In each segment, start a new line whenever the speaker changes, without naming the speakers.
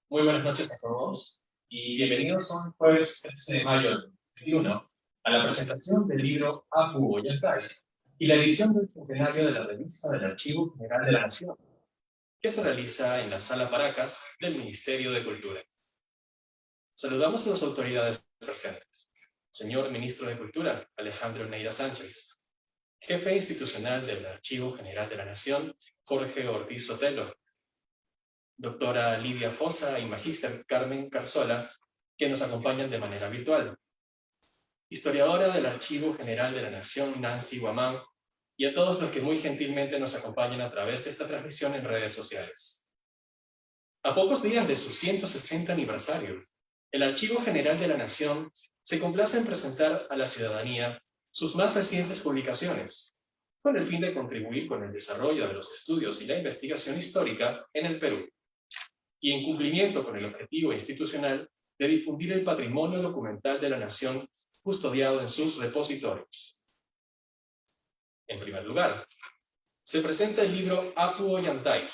Muy buenas noches a todos y bienvenidos a un jueves 13 de mayo del 2021 a la presentación del libro Apu Ollantay y la edición del centenario de la revista del Archivo General de la Nación, que se realiza en la Sala Paracas del Ministerio de Cultura. Saludamos a las autoridades presentes. Señor Ministro de Cultura, Alejandro Neira Sánchez. Jefe institucional del Archivo General de la Nación, Jorge Ortiz Sotelo. Doctora Livia Fosa y Magíster Carmen Carzola, que nos acompañan de manera virtual. Historiadora del Archivo General de la Nación, Nancy Guamán, y a todos los que muy gentilmente nos acompañan a través de esta transmisión en redes sociales. A pocos días de su 160 aniversario, el Archivo General de la Nación se complace en presentar a la ciudadanía sus más recientes publicaciones, con el fin de contribuir con el desarrollo de los estudios y la investigación histórica en el Perú, y en cumplimiento con el objetivo institucional de difundir el patrimonio documental de la nación custodiado en sus repositorios. En primer lugar, se presenta el libro Apu Ollantay,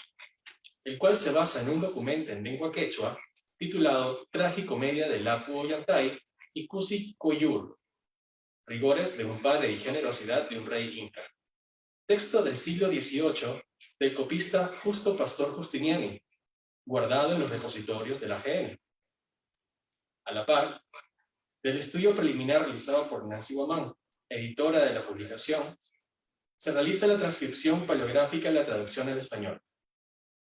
el cual se basa en un documento en lengua quechua titulado Tragicomedia del Apu Ollantay y Cusi Coyur, rigores de un padre y generosidad de un rey inca. Texto del siglo XVIII del copista Justo Pastor Justiniani, guardado en los repositorios de la AGN. A la par, del estudio preliminar realizado por Nancy Guamán, editora de la publicación, se realiza la transcripción paleográfica y la traducción al español.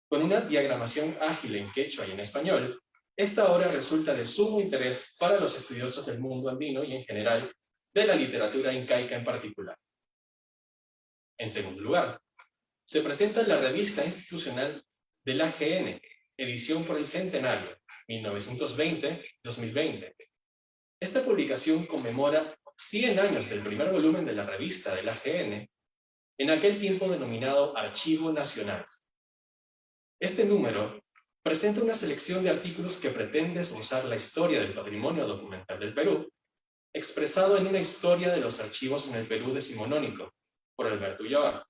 Con una diagramación ágil en quechua y en español, esta obra resulta de sumo interés para los estudiosos del mundo andino y en general, de la literatura incaica en particular. En segundo lugar, se presenta la revista institucional del AGN, edición por el centenario, 1920-2020. Esta publicación conmemora 100 años del primer volumen de la revista del AGN, en aquel tiempo denominado Archivo Nacional. Este número presenta una selección de artículos que pretende esbozar la historia del patrimonio documental del Perú, expresado en una historia de los archivos en el Perú decimonónico, por Alberto Ulloa.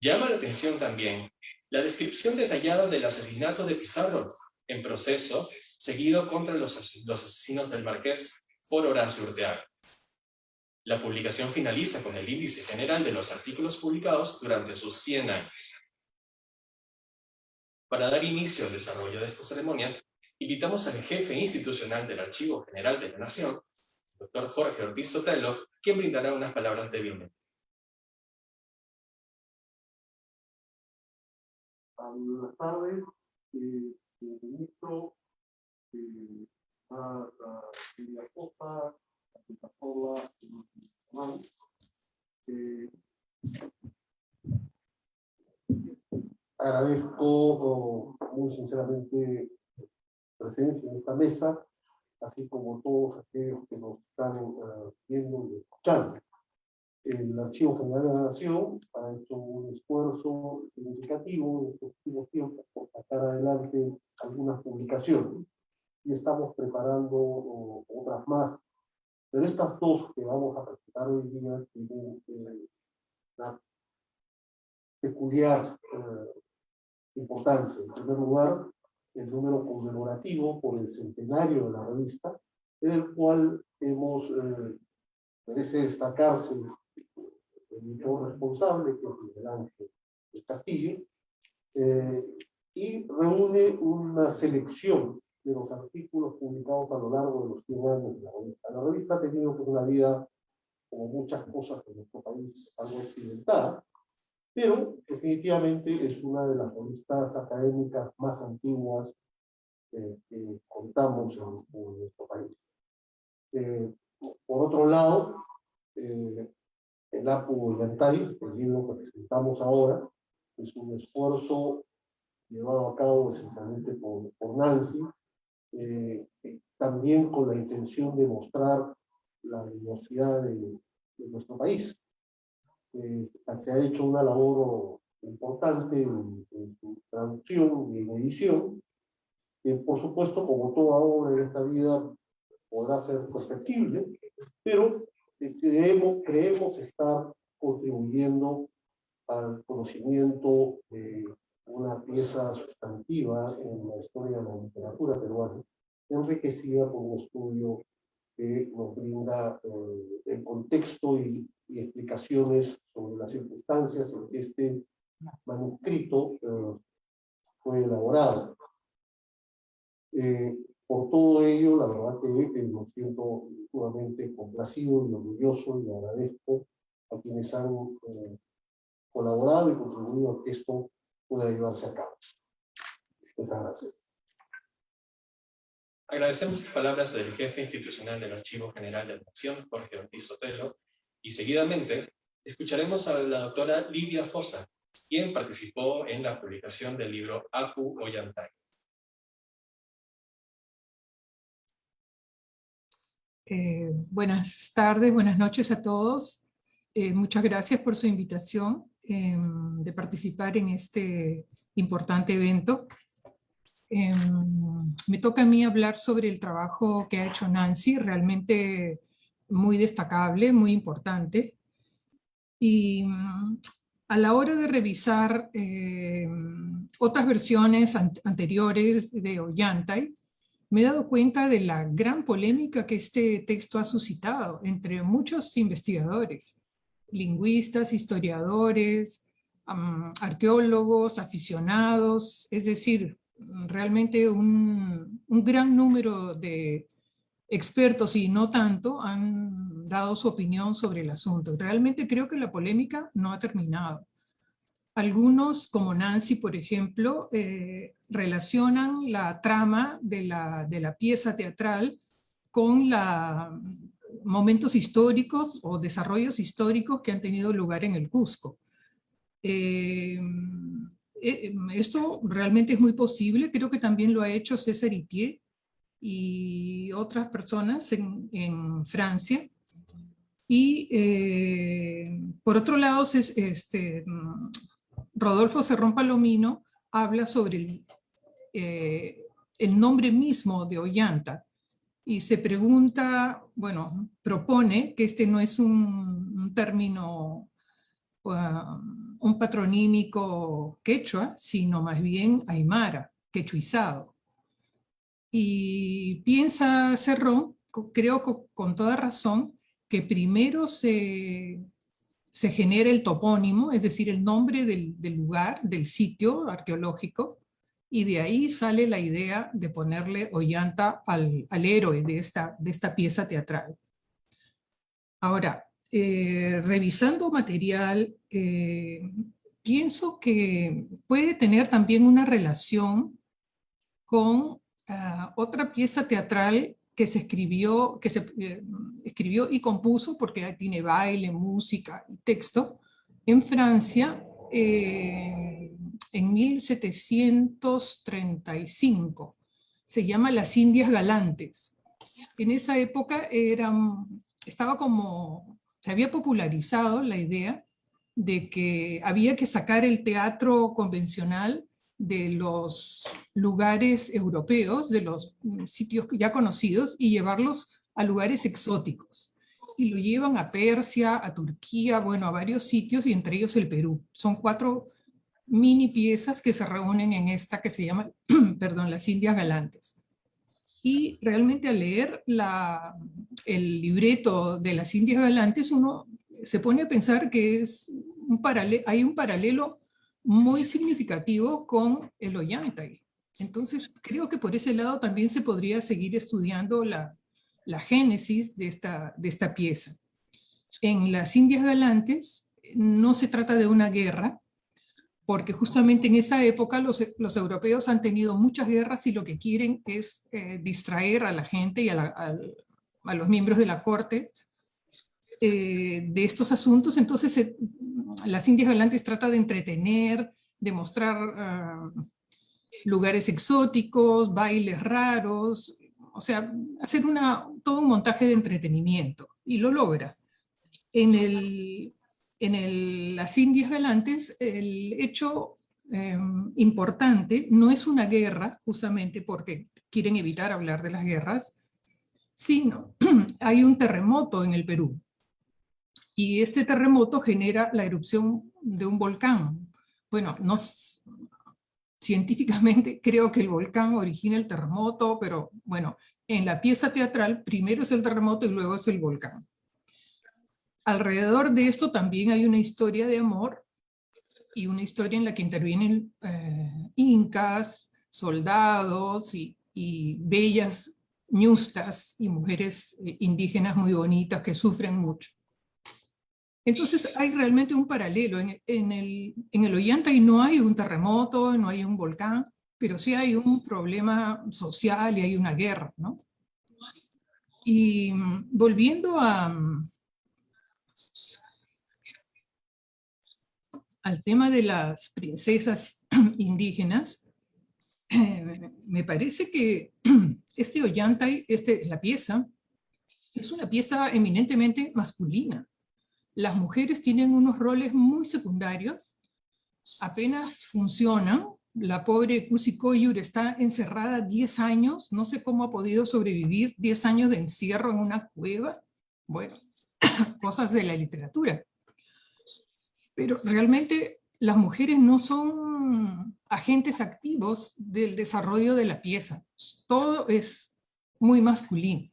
Llama la atención también la descripción detallada del asesinato de Pizarro, en proceso seguido contra los asesinos del Marqués por Horacio Urteaga. La publicación finaliza con el índice general de los artículos publicados durante sus 100 años. Para dar inicio al desarrollo de esta ceremonia, invitamos al jefe institucional del Archivo General de la Nación, doctor Jorge Ortiz Sotelo, quien brindará unas palabras de bienvenida.
Buenas tardes, ministro, a Silvia Costa, a Picasola, agradezco muy sinceramente la presencia en esta mesa, así como todos aquellos que nos están viendo y escuchando. El Archivo General de la Nación ha hecho un esfuerzo significativo en estos últimos tiempos por sacar adelante algunas publicaciones y estamos preparando otras más. Pero estas dos que vamos a presentar hoy día tienen una peculiar importancia. En primer lugar, el número conmemorativo por el centenario de la revista, en el cual merece destacarse el editor responsable, que es Miguel Ángel del Castillo, y reúne una selección de los artículos publicados a lo largo de los 100 años de la revista. La revista ha tenido una vida, como muchas cosas en nuestro país, algo accidentada, pero definitivamente es una de las revistas académicas más antiguas que contamos en nuestro país. Por otro lado, el Apu Ollantay, el libro que presentamos ahora, es un esfuerzo llevado a cabo esencialmente por Nancy, también con la intención de mostrar la diversidad de nuestro país. Se ha hecho una labor importante en su traducción y en edición, que por supuesto, como toda obra en esta vida, podrá ser perfectible, pero creemos estar contribuyendo al conocimiento de una pieza sustantiva en la historia de la literatura peruana, enriquecida por un estudio que nos brinda el contexto y explicaciones sobre las circunstancias en que este manuscrito fue elaborado. Por todo ello, la verdad que me siento sumamente complacido y orgulloso, y agradezco a quienes han colaborado y contribuido a que esto pueda llevarse a cabo. Muchas gracias.
Agradecemos las palabras del jefe institucional del Archivo General de la Nación, Jorge Ortiz Otelo, y seguidamente escucharemos a la doctora Livia Fossa, quien participó en la publicación del libro Apu Ollantay.
Buenas tardes, buenas noches a todos. Muchas gracias por su invitación de participar en este importante evento. Me toca a mí hablar sobre el trabajo que ha hecho Nancy, realmente muy destacable, muy importante. Y a la hora de revisar otras versiones anteriores de Ollantay, me he dado cuenta de la gran polémica que este texto ha suscitado entre muchos investigadores, lingüistas, historiadores, arqueólogos, aficionados, es decir, realmente un gran número de expertos, y no tanto, han dado su opinión sobre el asunto. Realmente creo que la polémica no ha terminado. Algunos, como Nancy, por ejemplo, relacionan la trama de la pieza teatral con momentos históricos o desarrollos históricos que han tenido lugar en el Cusco. Esto realmente es muy posible, creo que también lo ha hecho César Itier y otras personas en Francia. Y por otro lado, Rodolfo Cerrón Palomino habla sobre el nombre mismo de Ollanta y se pregunta, bueno, propone que este no es un término, un patronímico quechua, sino más bien aymara, quechuizado. Y piensa Cerrón, creo con toda razón, que primero se genera el topónimo, es decir, el nombre del lugar, del sitio arqueológico, y de ahí sale la idea de ponerle Ollanta al héroe de esta pieza teatral. Ahora, revisando material, pienso que puede tener también una relación con otra pieza teatral que se escribió y compuso, porque tiene baile, música y texto, en Francia en 1735. Se llama Las Indias Galantes. En esa época se había popularizado la idea de que había que sacar el teatro convencional de los lugares europeos, de los sitios ya conocidos, y llevarlos a lugares exóticos. Y lo llevan a Persia, a Turquía, bueno, a varios sitios, y entre ellos el Perú. Son 4 mini piezas que se reúnen en esta que se llama, perdón, las Indias Galantes. Y realmente al leer el libreto de las Indias Galantes, uno se pone a pensar que hay un paralelo muy significativo con el Ollantay. Entonces, creo que por ese lado también se podría seguir estudiando la génesis de esta pieza. En las Indias Galantes no se trata de una guerra, porque justamente en esa época los europeos han tenido muchas guerras y lo que quieren es distraer a la gente y a los miembros de la corte de estos asuntos. Entonces las Indias Galantes trata de entretener, de mostrar lugares exóticos, bailes raros, o sea, hacer todo un montaje de entretenimiento, y lo logra. En las Indias Galantes, el hecho importante no es una guerra, justamente porque quieren evitar hablar de las guerras, sino hay un terremoto en el Perú. Y este terremoto genera la erupción de un volcán. Bueno, científicamente creo que el volcán origina el terremoto, pero bueno, en la pieza teatral primero es el terremoto y luego es el volcán. Alrededor de esto también hay una historia de amor y una historia en la que intervienen incas, soldados y bellas ñustas y mujeres indígenas muy bonitas que sufren mucho. Entonces hay realmente un paralelo. En el Ollantay no hay un terremoto, no hay un volcán, pero sí hay un problema social y hay una guerra, ¿no? Y volviendo al tema de las princesas indígenas, me parece que este Ollantay, la pieza, es una pieza eminentemente masculina. Las mujeres tienen unos roles muy secundarios, apenas funcionan. La pobre Kusi Koyur está encerrada 10 años, no sé cómo ha podido sobrevivir 10 años de encierro en una cueva. Bueno, cosas de la literatura. Pero realmente las mujeres no son agentes activos del desarrollo de la pieza. Todo es muy masculino.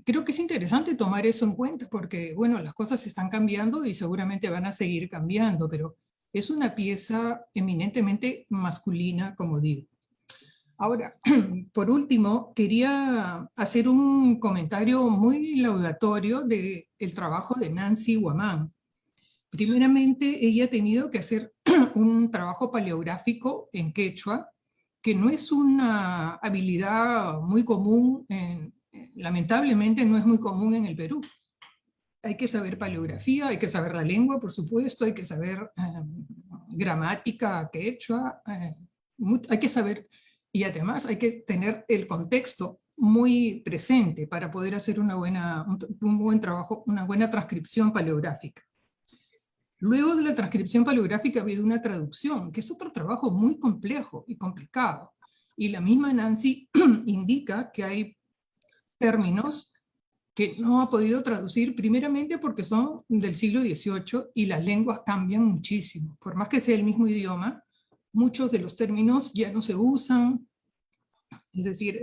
Creo que es interesante tomar eso en cuenta porque, bueno, las cosas están cambiando y seguramente van a seguir cambiando, pero es una pieza eminentemente masculina, como digo. Ahora, por último, quería hacer un comentario muy laudatorio del trabajo de Nancy Guamán. Primeramente, ella ha tenido que hacer un trabajo paleográfico en quechua, que no es una habilidad muy común, lamentablemente no es muy común en el Perú. Hay que saber paleografía, hay que saber la lengua, por supuesto, hay que saber gramática quechua, hay que saber, y además hay que tener el contexto muy presente para poder hacer un buen trabajo, una buena transcripción paleográfica. Luego de la transcripción paleográfica ha habido una traducción, que es otro trabajo muy complejo y complicado. Y la misma Nancy indica que hay términos que no ha podido traducir, primeramente porque son del siglo XVIII y las lenguas cambian muchísimo. Por más que sea el mismo idioma, muchos de los términos ya no se usan. Es decir,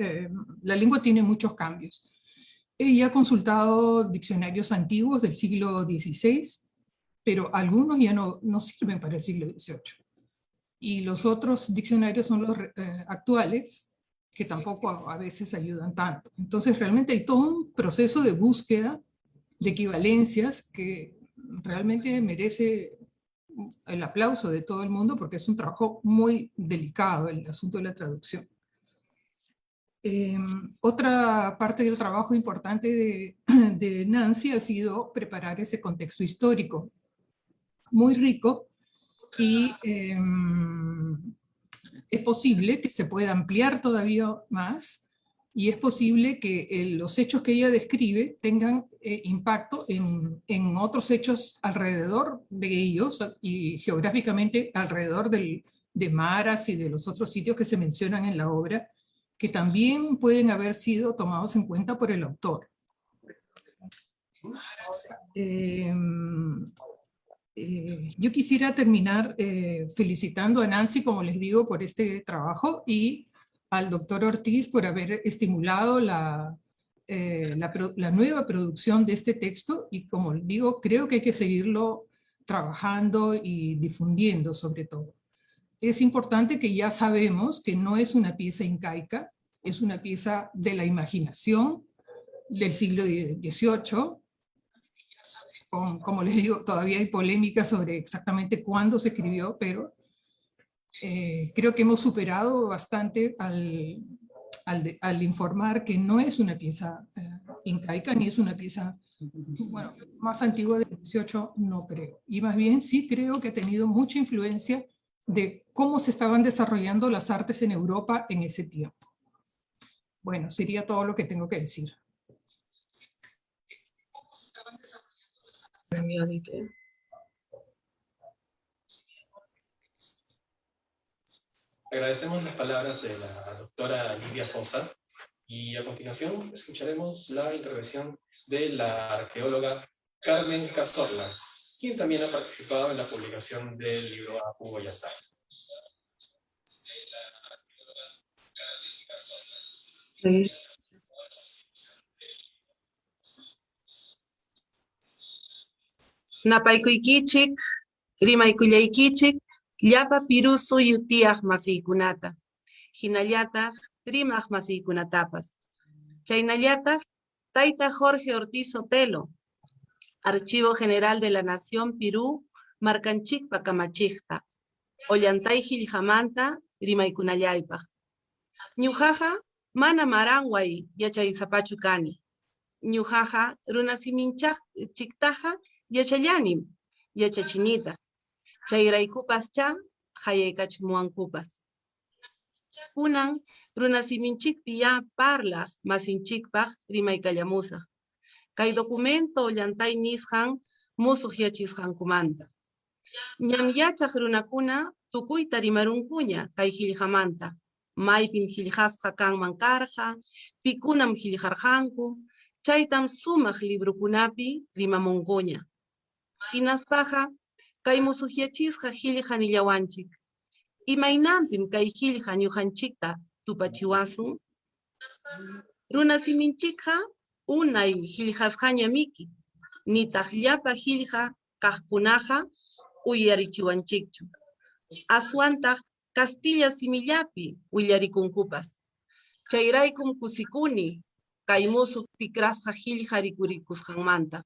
la lengua tiene muchos cambios. Ella ha consultado diccionarios antiguos del siglo XVI, pero algunos ya no sirven para el siglo XVIII. Y los otros diccionarios son los actuales, que tampoco a veces ayudan tanto. Entonces realmente hay todo un proceso de búsqueda de equivalencias que realmente merece el aplauso de todo el mundo porque es un trabajo muy delicado el asunto de la traducción. Otra parte del trabajo importante de Nancy ha sido preparar ese contexto histórico muy rico y es posible que se pueda ampliar todavía más y es posible que los hechos que ella describe tengan impacto en otros hechos alrededor de ellos y geográficamente alrededor de Maras y de los otros sitios que se mencionan en la obra, que también pueden haber sido tomados en cuenta por el autor. Yo quisiera terminar felicitando a Nancy, como les digo, por este trabajo y al doctor Ortiz por haber estimulado la nueva producción de este texto y, como digo, creo que hay que seguirlo trabajando y difundiendo sobre todo. Es importante que ya sabemos que no es una pieza incaica, es una pieza de la imaginación del siglo XVIII. Como les digo, todavía hay polémica sobre exactamente cuándo se escribió, pero creo que hemos superado bastante al informar que no es una pieza incaica, ni es una pieza, bueno, más antigua del 18, no creo. Y más bien sí creo que ha tenido mucha influencia de cómo se estaban desarrollando las artes en Europa en ese tiempo. Bueno, sería todo lo que tengo que decir.
Agradecemos las palabras de la doctora Lidia Fossa y a continuación escucharemos la intervención de la arqueóloga Carmen Cazorla, quien también ha participado en la publicación del libro Apu Ollantay.
Napaykuykicik, rimaykullaykichik, llapa pirusu yutiyaq masiykunata. Hinallataq rimaq masiykunatapas. Chaynallataq Tayta Jorge Ortiz Sotelo, Archivo General de la Nación Pirú, markanchikpa kamachikta. Ollantay qillqamanta rimaykunallaypaq. Ñuqaqa mana maranway yachaysapachu kani. Ñuqaqa runasiminchiktaqa yachallanim, yachachinita. Chayraykupas-cha hayaykachmuwankupas. Kunan runasiminchikpi ya parlaq masinchikpaq rimaykallamusaq. Kay documento Ollantay nisqan musuq yachisqankumanta. Ñam yachaq runakuna tukuyta rimarunkuña kay qillqamanta. Maypin qillqasqa kanman karqa, pikunam qillqarqanku, chaytam sumaq librukunapi rimamunkuña. Hinaspaqa kay musuq yachisqa qillqa nillawanchik. Imaynanpim kay qillqa ñuqanchikta tupachiwasun. Runasiminchikqa unay qillqasqaña miki, nitaq llapa qillqa kaqkunaqa uyarichiwanchikchu. Aswantaq Castilla simillapi willarikunkupas. Chayraykum kusikuni kay musuq tikrasqa qillqa rikurikusqanmanta.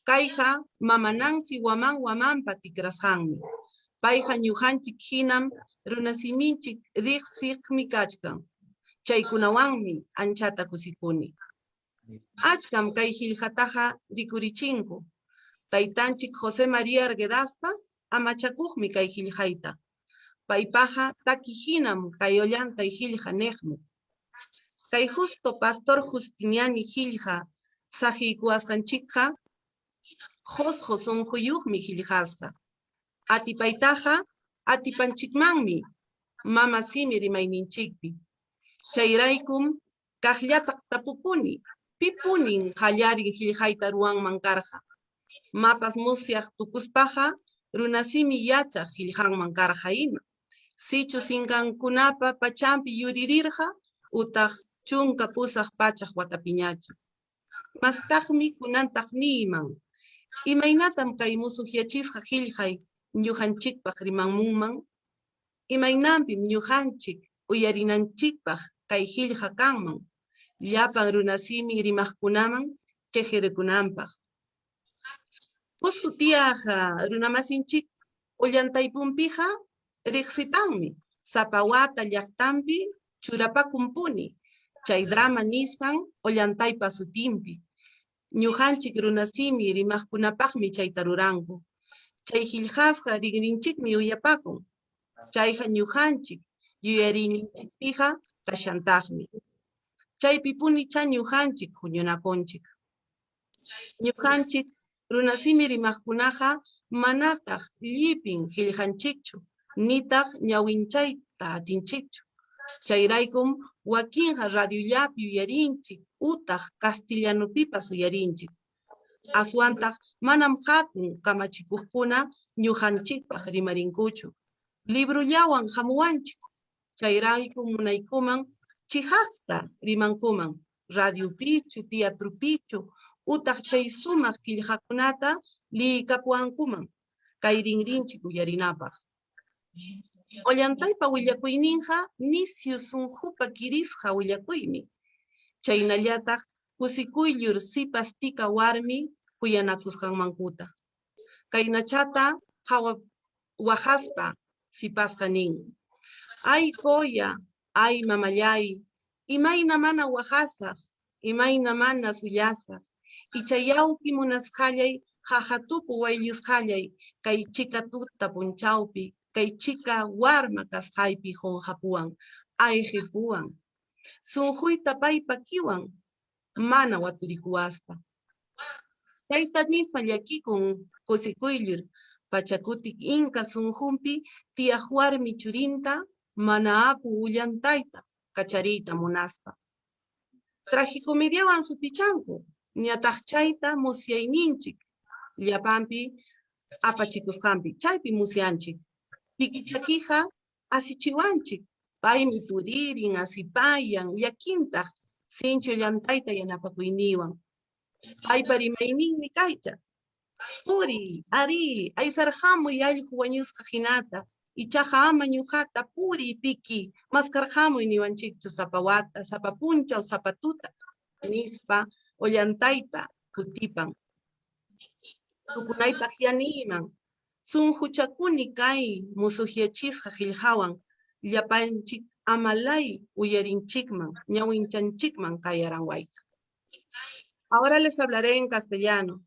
Kayqa mama Nancy wamanpa tikrasqanmi. Payqa ñuqanchik hinam runasiminchik riqsiqmi kachkan. Chaykunawanmi anchata kusikuni. Achkam kay qillqataqa rikurichinku. Taytanchik José María Arguedaspas amachakuqmi kay qillqayta. Paypaqa taki hinam kay Ollantay qillqa niqmi. Kay justo Pastor Justiniani qillqa saqiykuwasqanchikqa Josjo sunquyuqmi qillqasqa. Atipaytaqa atipanchikmanmi mama simi rimayninchikpi. Chayraykum kaqllataq tapukuni, pipunin qallarin qillqayta ruwanman karqa. Mapas musyaq tukuspaqa runasimi yachaq qillqanman karqa ima. Sichu sinqankunapa pachampi yuririrqa utaq chunka pusaq pachaq watapiñachu. Mastaqmi kunantaq niyman. Imaynatam kay musuq yachisqa qillqay ñuqanchikpaq rimanmunman. Imaynanpim ñuqanchik uyarinanchikpaq kay qillqa kanman. Llapan runasimi rimaqkunaman cheqirikunanpaq. Pusqu tiyaq runamasinchik Ollantaypumpiqa riqsipanmi. Sapawata llaqtanpi churapakumpuni. Chay drama nisqan Ollantaypa sutinpi. Ñuqanchik runasimi rimaqkunapaqmi chayta ruranku. Chay qillqasqa rinrinchikmi uyapakun. Chayqa ñuqanchik yuyarininchikpiqa kashantaqmi. Chaypi punicha ñujanchik huñunakunchik. Ñujanchik runasimi rimaqkunaqa manataq llipin qillqanchikchu, nitaq ñawinchayta atinchikchu. Chayraykum wakinqa radiollapi uyarinchik, utaq castellanopipas uyarinchik. Aswantaq manam hatun kamachikuqkuna ñujanchikpaq rimarinkuchu. Librullawan hamuwanchik. Chayraykum munaykuman chihaqta rimankuman, radiopichu, teatropichu, utaq chay sumaq qillqakunata liykapuwankuman, kay rinrinchik uyarinapaq. Ollantaypa willakuyninqa nisyu sunqupa kirisqa willakuymi. Chaynallataq kusikuyllur sipastika warmi kuyanakusqanmankuta. Kaynachata wahaspa sipasqa nin: ay koya, ay mamallay, imayna mana wahasaq, imayna mana suyasaq, ichayawpi munasqallay, hahatupu wayllusqallay, kay chika tuta punchawpi, kay chika warma kasqaypi honjapuwan, ayqipuwan, sunquyta paypa kiwan, mana waturikuwaspa. Chayta nispa llakikun kusikuyllur, pachakutik inka sunqunpi tiyaq warmi churinta mana apu ullantayta kachariyta munaspa. Tragikomediawan sutichanku, ñataq chayta musyayninchik llapanpi apachikusqanpi, chaypi musyanchik. Pikichakiqa asichiwanchik, paymi puririn, asipayan, llakintaq sinchu llantayta yanapakuyniwan. Paypa rimayninmi kaycha: puri, ari, aysarhamuy allqu wañusqa hinata, ichaqa ama ñuqata puri piki, maskarhamuy niwanchikchu sapa wata, sapa puncha o sapa tuta, nispa ollantayta kutipan. Tukunaypaq yaniman, sunquchakuni kay musuqyachisqa qillqawan, llapanchik amalay uyarinchikman, ñawinchanchikman kay aranwayta. Ahora les hablaré en castellano.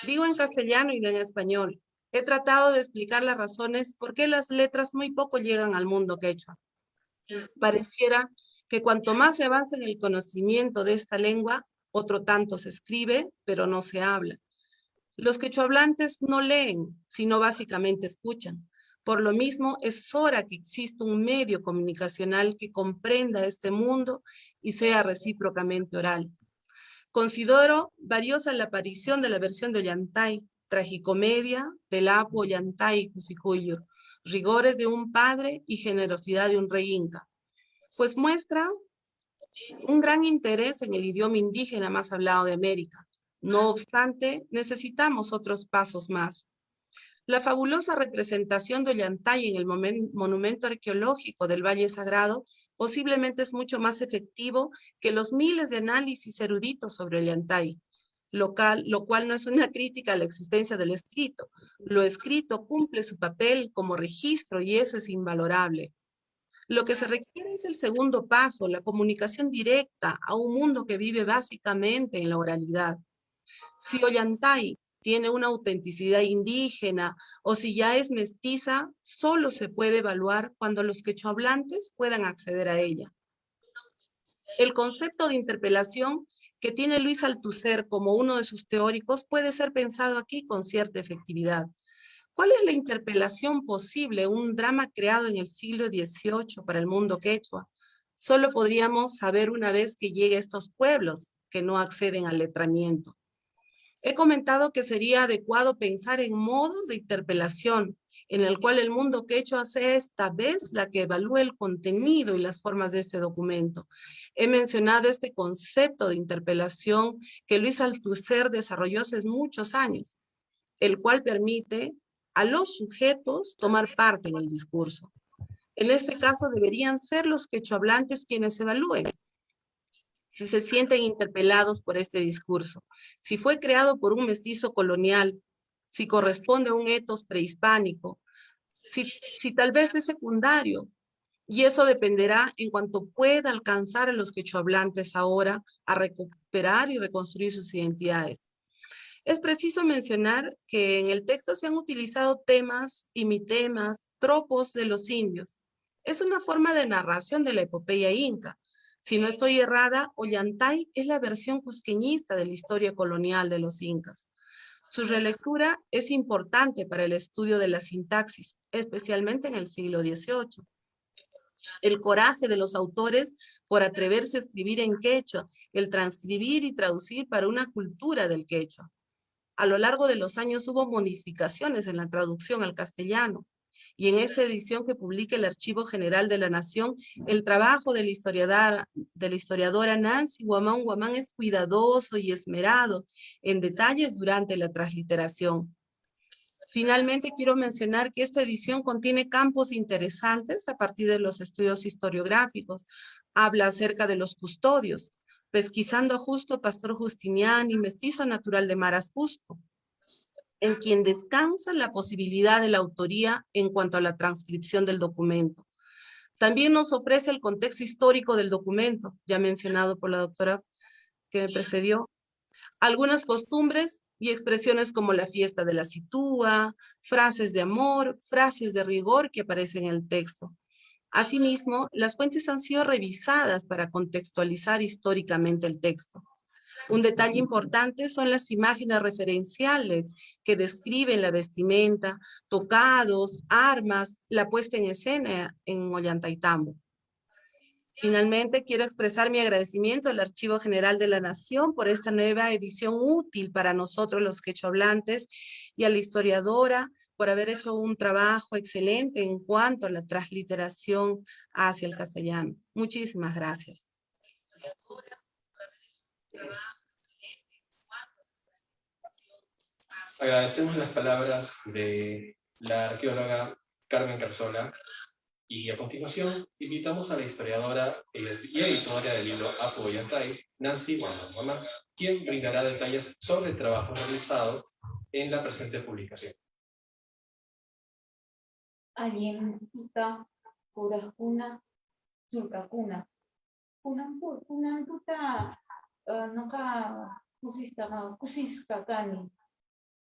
Digo en castellano y no en español. He tratado de explicar las razones por qué las letras muy poco llegan al mundo quechua. Pareciera que cuanto más se avanza en el conocimiento de esta lengua, otro tanto se escribe, pero no se habla. Los quechuahablantes no leen, sino básicamente escuchan. Por lo mismo, es hora que exista un medio comunicacional que comprenda este mundo y sea recíprocamente oral. Considero valiosa la aparición de la versión de Ollantay, tragicomedia del Apu Ollantay Kusikuyllur, rigores de un padre y generosidad de un rey inca, pues muestra un gran interés en el idioma indígena más hablado de América. No obstante, necesitamos otros pasos más. La fabulosa representación de Ollantay en el monumento arqueológico del Valle Sagrado posiblemente es mucho más efectivo que los miles de análisis eruditos sobre Ollantay, lo cual no es una crítica a la existencia del escrito. Lo escrito cumple su papel como registro y eso es invalorable. Lo que se requiere es el segundo paso, la comunicación directa a un mundo que vive básicamente en la oralidad. Si Ollantay tiene una autenticidad indígena o si ya es mestiza, solo se puede evaluar cuando los quechuahablantes puedan acceder a ella. El concepto de interpelación que tiene Luis Althusser como uno de sus teóricos puede ser pensado aquí con cierta efectividad. ¿Cuál es la interpelación posible, un drama creado en el siglo XVIII para el mundo quechua? Solo podríamos saber una vez que llegue a estos pueblos que no acceden al letramiento. He comentado que sería adecuado pensar en modos de interpelación, en el cual el mundo quechua sea esta vez la que evalúe el contenido y las formas de este documento. He mencionado este concepto de interpelación que Luis Althusser desarrolló hace muchos años, el cual permite a los sujetos tomar parte en el discurso. En este caso deberían ser los quechuahablantes quienes evalúen si se sienten interpelados por este discurso, si fue creado por un mestizo colonial, si corresponde a un etos prehispánico, si tal vez es secundario, y eso dependerá en cuanto pueda alcanzar a los quechuahablantes ahora a recuperar y reconstruir sus identidades. Es preciso mencionar que en el texto se han utilizado temas, imitemas, tropos de los indios. Es una forma de narración de la epopeya inca. Si no estoy errada, Ollantay es la versión cusqueñista de la historia colonial de los incas. Su relectura es importante para el estudio de la sintaxis, especialmente en el siglo XVIII. El coraje de los autores por atreverse a escribir en quechua, el transcribir y traducir para una cultura del quechua. A lo largo de los años hubo modificaciones en la traducción al castellano, y en esta edición que publica el Archivo General de la Nación, el trabajo de la historiadora Nancy Guamán Guamán es cuidadoso y esmerado en detalles durante la transliteración. Finalmente, quiero mencionar que esta edición contiene campos interesantes a partir de los estudios historiográficos. Habla acerca de los custodios, pesquisando a Justo Pastor Justiniani, mestizo natural de Maras Justo, en quien descansa la posibilidad de la autoría en cuanto a la transcripción del documento. También nos ofrece el contexto histórico del documento, ya mencionado por la doctora que me precedió, algunas costumbres y expresiones como la fiesta de la Sitúa, frases de amor, frases de rigor que aparecen en el texto. Asimismo, las fuentes han sido revisadas para contextualizar históricamente el texto. Un detalle importante son las imágenes referenciales que describen la vestimenta, tocados, armas, la puesta en escena en Ollantaytambo. Finalmente, quiero expresar mi agradecimiento al Archivo General de la Nación por esta nueva edición útil para nosotros los quechohablantes y a la historiadora por haber hecho un trabajo excelente en cuanto a la transliteración hacia el castellano. Muchísimas gracias.
Agradecemos las palabras de la arqueóloga Carmen Carzola y a continuación invitamos a la historiadora y editora del libro Apu Ollantay, Nancy Guamán Guamán, quien brindará detalles sobre el trabajo realizado en la presente publicación.
Allentuta, Curajuna, Surcacuna. Kunantuta, Noca, Cusiscacani.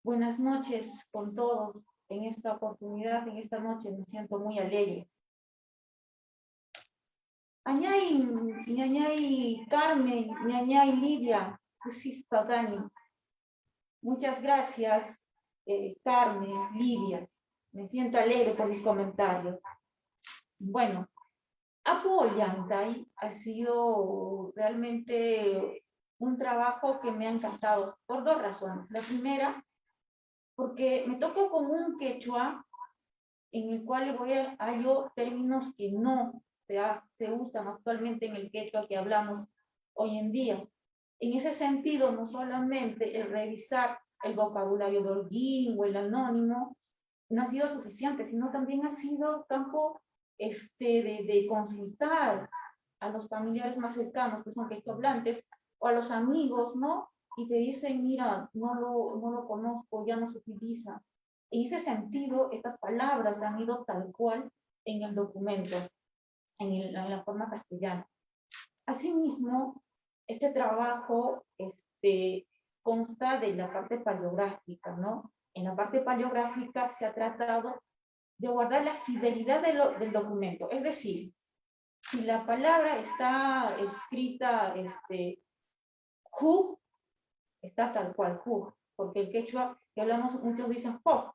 Buenas noches con todos. En esta oportunidad, en esta noche, me siento muy alegre. Ñañay Carmen, Ñañay Lidia, Cusiscacani. Muchas gracias, Carmen, Lidia. Me siento alegre por mis comentarios. Bueno, Apu Ollantay ha sido realmente un trabajo que me ha encantado por dos razones. La primera, porque me tocó con un quechua en el cual voy a hallar términos que no se usan actualmente en el quechua que hablamos hoy en día. En ese sentido, no solamente el revisar el vocabulario de Holguín o el anónimo no ha sido suficiente, sino también ha sido campo de consultar a los familiares más cercanos, que son quechohablantes, o a los amigos, ¿no? Y te dicen, mira, no lo conozco, ya no se utiliza. En ese sentido, estas palabras han ido tal cual en el documento, en la forma castellana. Asimismo, este trabajo consta de la parte paleográfica, ¿no? En la parte paleográfica se ha tratado de guardar la fidelidad del documento. Es decir, si la palabra está escrita, ju, está tal cual, ju, porque el quechua, que hablamos, muchos dicen jo,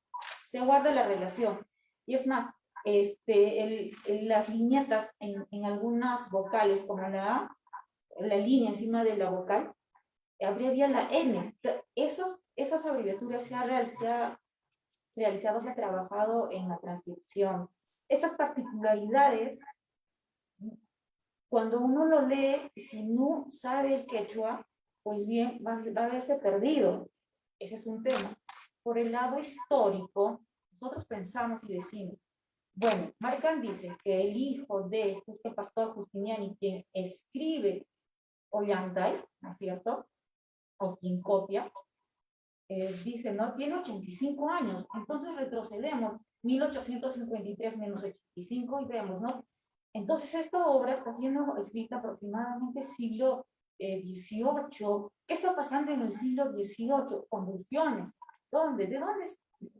se guarda la relación. Y es más, las viñetas en algunas vocales, como la línea encima de la vocal, abrevia la N. Esas abreviaturas se ha trabajado en la transcripción. Estas particularidades, cuando uno lo lee, si no sabe el quechua, pues bien, va a verse perdido. Ese es un tema. Por el lado histórico, nosotros pensamos y decimos, bueno, Marcán dice que el hijo de Justo Pastor Justiniani, quien escribe Ollantay, ¿no es cierto?, o quien copia, dice, ¿no?, tiene 85 años. Entonces retrocedemos 1853 menos 85 y vemos, ¿no? Entonces esta obra está siendo escrita aproximadamente siglo XVIII. ¿Qué está pasando en el siglo XVIII? Convulsiones. ¿Dónde? ¿De dónde es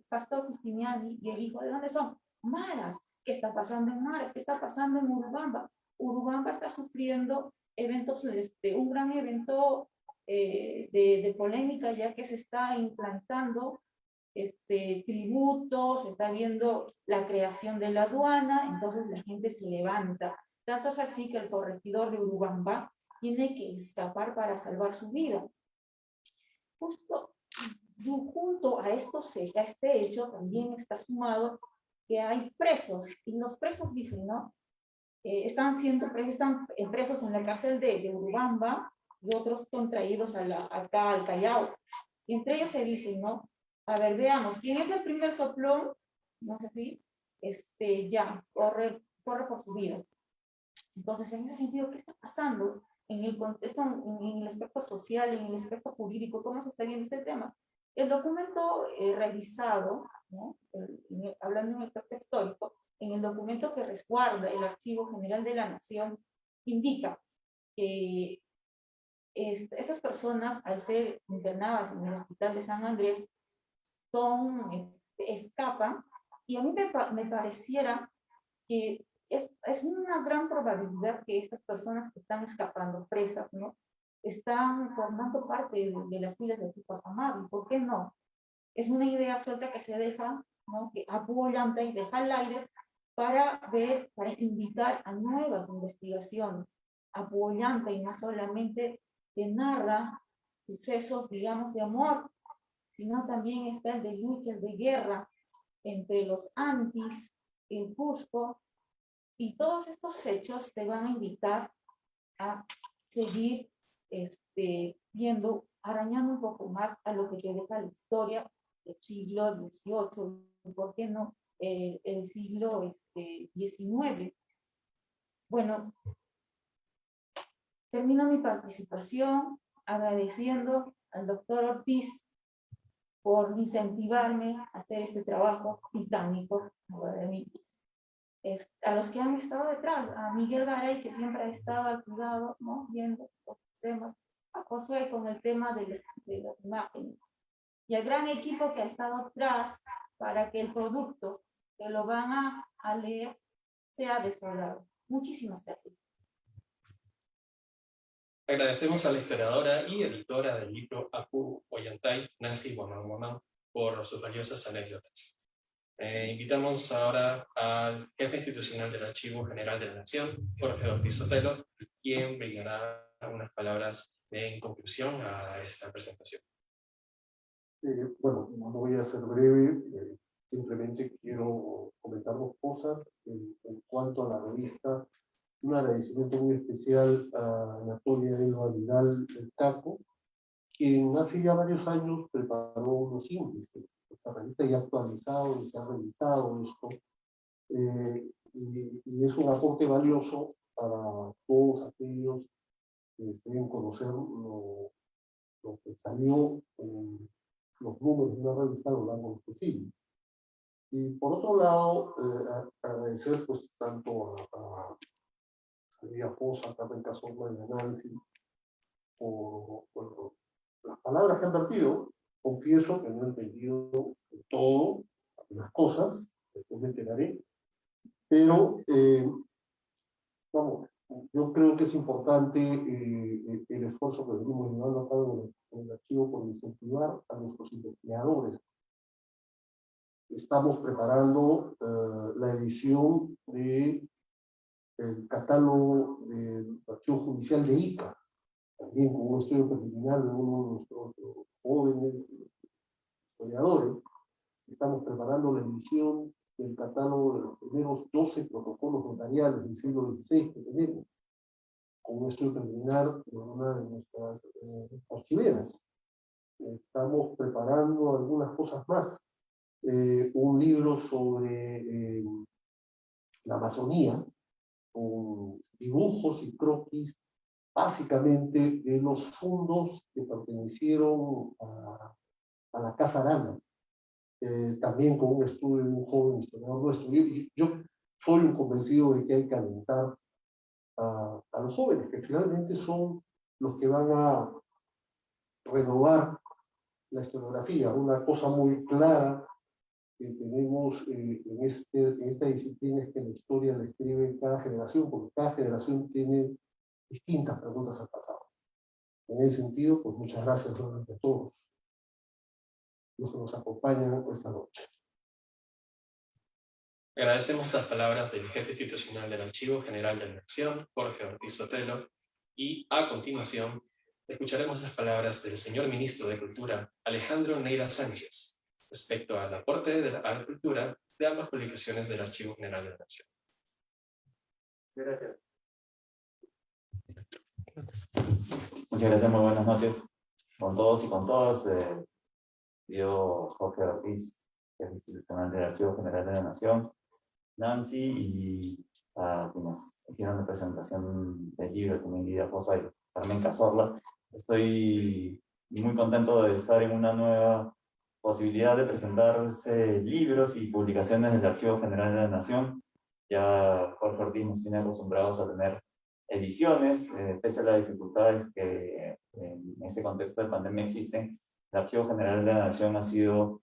Pastor Justiniani y el hijo? ¿De dónde son? Maras. ¿Qué está pasando en Maras? ¿Qué está pasando en Urubamba? Urubamba está sufriendo eventos, un gran evento de polémica, ya que se está implantando tributos, se está viendo la creación de la aduana, entonces la gente se levanta. Tanto es así que el corregidor de Urubamba tiene que escapar para salvar su vida. Justo junto a este hecho también está sumado que hay presos, y los presos dicen, ¿no? Están presos en la cárcel de Urubamba, y otros son traídos acá al Callao. Y entre ellos se dicen, ¿no? A ver, veamos, ¿quién es el primer soplón? No sé si, ya, corre por su vida. Entonces, en ese sentido, ¿qué está pasando en el contexto, en el aspecto social, en el aspecto jurídico? ¿Cómo se está viendo este tema? El documento revisado, ¿no? Hablando en el aspecto histórico, en el documento que resguarda el Archivo General de la Nación, indica que estas personas, al ser internadas en el Hospital de San Andrés, escapan, y a mí me pareciera que es una gran probabilidad que estas personas que están escapando presas, ¿no? Están formando parte de las filas de Tupac Amaru. ¿Por qué no? Es una idea suelta que se deja, ¿no? Que apoyan y deja al aire para invitar a nuevas investigaciones. Apoyante y no solamente que narra sucesos, digamos, de amor, sino también está el de lucha, el de guerra entre los antis, el Cusco, y todos estos hechos te van a invitar a seguir viendo, arañando un poco más a lo que te deja la historia del siglo XVIII, ¿por qué no el siglo XIX? Bueno, termino mi participación agradeciendo al doctor Ortiz por incentivarme a hacer este trabajo titánico de mí. A los que han estado detrás, a Miguel Garay, que siempre ha estado al cuidado, ¿no? Viendo los temas, a Josué con el tema de las imágenes, y al gran equipo que ha estado atrás para que el producto que lo van a leer sea desarrollado. Muchísimas gracias.
Agradecemos a la historiadora y editora del libro Apu Ollantay, Nancy Guamán, por sus valiosas anécdotas. Invitamos ahora al jefe institucional del Archivo General de la Nación, Jorge Ortiz Sotelo, quien brindará unas palabras en conclusión a esta presentación.
Bueno, no voy a ser breve, simplemente quiero comentar dos cosas en cuanto a la revista. Un agradecimiento muy especial a Anatolia Elba Vidal del Caco, quien hace ya varios años preparó unos índices. Esta revista ya ha actualizado y se ha revisado esto, y es un aporte valioso para todos aquellos que deseen conocer lo que salió en los números de una revista a lo largo del siglo. Y por otro lado, agradecer pues tanto a María Fosa, a Carmen Cazorla y a Nancy por las palabras que han vertido. Confieso que no he entendido todo, algunas cosas, después me enteraré, pero vamos, yo creo que es importante el esfuerzo que venimos llevando a cabo en el archivo por incentivar a nuestros investigadores. Estamos preparando la edición del catálogo del archivo judicial de Ica, también con un estudio preliminar de uno de nuestros jóvenes historiadores. Estamos preparando la edición del catálogo de los primeros 12 protocolos notariales del siglo XVI que tenemos, con un estudio preliminar de una de nuestras archiveras. Estamos preparando algunas cosas más. Un libro sobre la Amazonía, con dibujos y croquis, básicamente de los fondos que pertenecieron a la Casa Arana, también con un estudio de un joven historiador nuestro. Yo soy un convencido de que hay que alentar a los jóvenes, que finalmente son los que van a renovar la historiografía. Una cosa muy clara que tenemos en esta disciplina es que la historia la escribe cada generación, porque cada generación tiene distintas preguntas al pasado. En ese sentido, pues muchas gracias nuevamente a todos los que nos acompañan esta noche.
Agradecemos las palabras del jefe institucional del Archivo General de la Nación, Jorge Ortiz Sotelo, y a continuación escucharemos las palabras del señor ministro de Cultura, Alejandro Neira Sánchez, respecto al aporte a la cultura de ambas publicaciones del Archivo General de la Nación.
Gracias. Muchas gracias, muy buenas noches con todos y con todas. Yo, Jorge Ortiz, jefe institucional del Archivo General de la Nación, Nancy y a quienes hicieron la presentación del libro, también Lidia Fosa y Carmen Cazorla. Estoy muy contento de estar en una nueva posibilidad de presentarse libros y publicaciones del Archivo General de la Nación. Ya Jorge Ortiz nos tiene acostumbrados a tener ediciones, pese a las dificultades que en este contexto de pandemia existen. El Archivo General de la Nación ha sido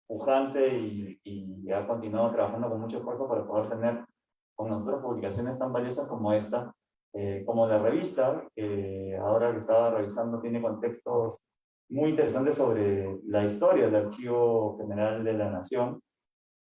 pujante y ha continuado trabajando con mucho esfuerzo para poder tener con nosotros publicaciones tan valiosas como esta, como la revista, que ahora que estaba revisando tiene contextos muy interesantes sobre la historia del Archivo General de la Nación,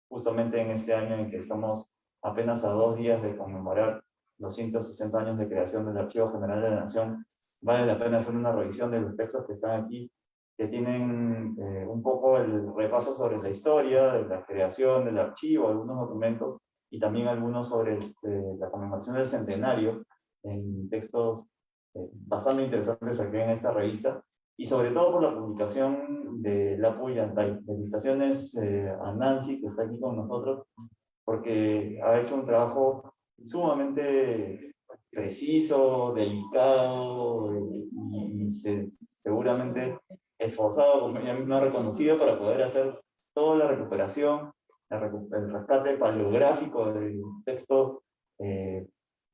justamente en este año en que estamos apenas a 2 días de conmemorar los 160 años de creación del Archivo General de la Nación. Vale la pena hacer una revisión de los textos que están aquí, que tienen un poco el repaso sobre la historia, de la creación del archivo, algunos documentos, y también algunos sobre la conmemoración del centenario, en textos bastante interesantes aquí en esta revista, y sobre todo por la publicación de Lapu Yantay. Felicitaciones a Nancy, que está aquí con nosotros, porque ha hecho un trabajo sumamente preciso, delicado, y seguramente esforzado, como ella misma ha reconocido, para poder hacer toda la recuperación, el rescate paleográfico del texto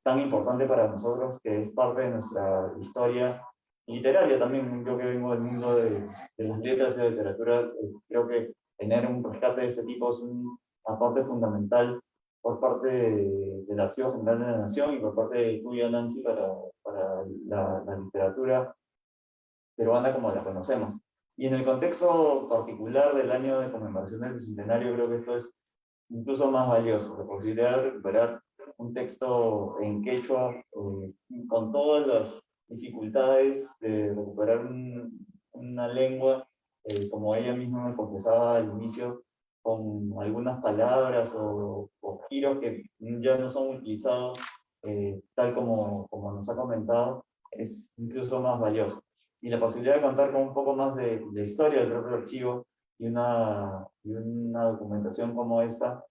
tan importante para nosotros, que es parte de nuestra historia literaria también. Yo que vengo del mundo de las letras y de la literatura, creo que tener un rescate de este tipo es un aporte fundamental por parte del Archivo General de la Nación y por parte de tuya, Nancy, para la literatura peruana como la conocemos. Y en el contexto particular del año de conmemoración del Bicentenario, creo que esto es incluso más valioso, la posibilidad de recuperar un texto en quechua, con todas las dificultades de recuperar una lengua, como ella misma me confesaba al inicio, con algunas palabras o giros que ya no son utilizados tal como nos ha comentado, es incluso más valioso. Y la posibilidad de contar con un poco más de la historia del propio archivo y una documentación como esta,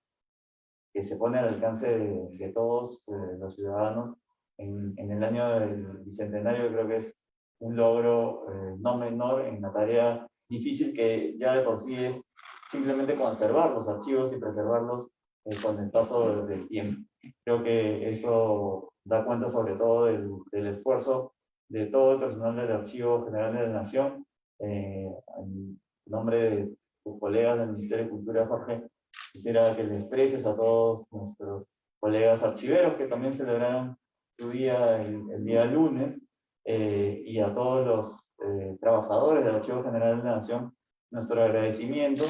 que se pone al alcance de todos los ciudadanos en el año del Bicentenario, creo que es un logro no menor en una tarea difícil que ya de por sí es simplemente conservar los archivos y preservarlos con el paso del tiempo. Creo que eso da cuenta sobre todo del esfuerzo de todo el personal del Archivo General de la Nación, en nombre de tus colegas del Ministerio de Cultura, Jorge. Quisiera que le expreses a todos nuestros colegas archiveros que también celebraron su día el día lunes, y a todos los trabajadores del Archivo General de la Nación nuestro agradecimiento,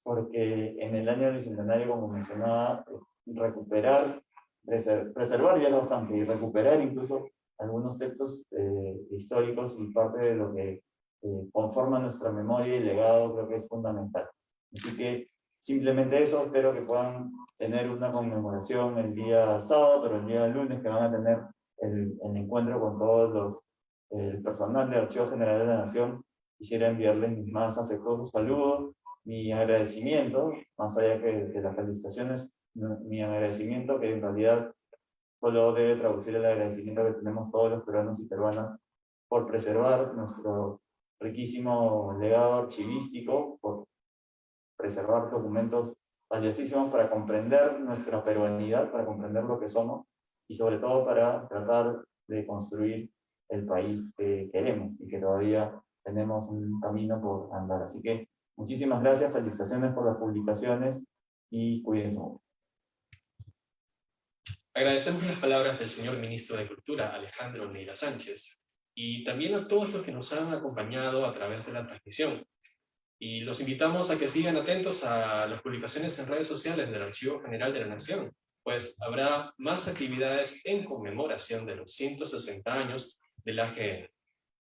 porque en el año del Bicentenario, como mencionaba, recuperar, preservar ya es bastante, y recuperar incluso algunos textos históricos y parte de lo que conforma nuestra memoria y legado, creo que es fundamental. Así que simplemente eso, espero que puedan tener una conmemoración el día sábado, pero el día lunes que van a tener el encuentro con todos el personal del Archivo General de la Nación. Quisiera enviarles mis más afectuosos saludos, mi agradecimiento, más allá que de las felicitaciones, mi agradecimiento, que en realidad solo debe traducir el agradecimiento que tenemos todos los peruanos y peruanas por preservar nuestro riquísimo legado archivístico, por preservar documentos valiosísimos para comprender nuestra peruanidad, para comprender lo que somos, y sobre todo para tratar de construir el país que queremos y que todavía tenemos un camino por andar. Así que muchísimas gracias, felicitaciones por las publicaciones y cuídense mucho.
Agradecemos las palabras del señor Ministro de Cultura, Alejandro Neira Sánchez, y también a todos los que nos han acompañado a través de la transmisión. Y los invitamos a que sigan atentos a las publicaciones en redes sociales del Archivo General de la Nación, pues habrá más actividades en conmemoración de los 160 años del AGN.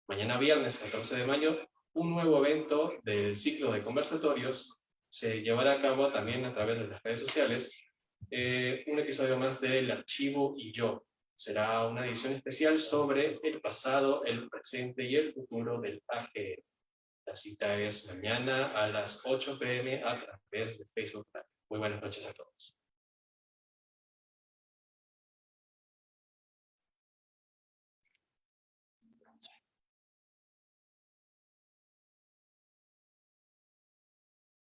Mañana viernes 14 de mayo, un nuevo evento del ciclo de conversatorios se llevará a cabo también a través de las redes sociales. Un episodio más del Archivo y Yo. Será una edición especial sobre el pasado, el presente y el futuro del AGN. La cita es mañana a las 8 p.m. a través de Facebook Live. Muy buenas noches a todos.